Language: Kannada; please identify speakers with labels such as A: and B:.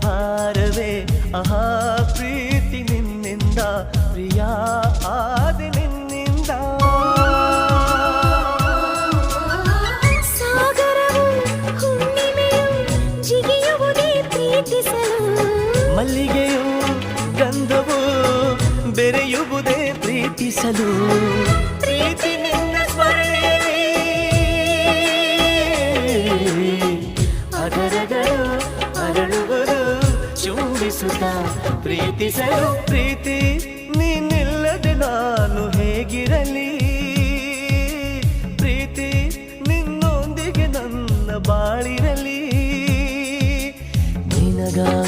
A: ಭಾರವೇ ಆಹಾ ಪ್ರೀತಿ ನಿನ್ನಿಂದ ಪ್ರಿಯ ಆದೆ ನಿನ್ನಿಂದ
B: ಸಾಗರವು ಹುಣ್ಣಿಮೆಯು ಜಿಗಿಯುವುದೇ ಪ್ರೀತಿಸಲು
A: ಮಲ್ಲಿಗೆಯು ಗಂಧವು ಬೆರೆಯುವುದೇ ಪ್ರೀತಿಸಲು ಪ್ರೀತಿ ನಿನ್ನ ಸ್ಮರಣೆಯಲ್ಲಿ ಅದರಗಳು ಅರಳುವುದು ಚುಂಬಿಸುತ್ತ ಪ್ರೀತಿಸಲು ಪ್ರೀತಿ ನೀನಿಲ್ಲದೆ ನಾನು ಹೇಗಿರಲಿ ಪ್ರೀತಿ ನಿನ್ನೊಂದಿಗೆ ನನ್ನ ಬಾಳಿರಲಿ ನಿನಗಾಗಿ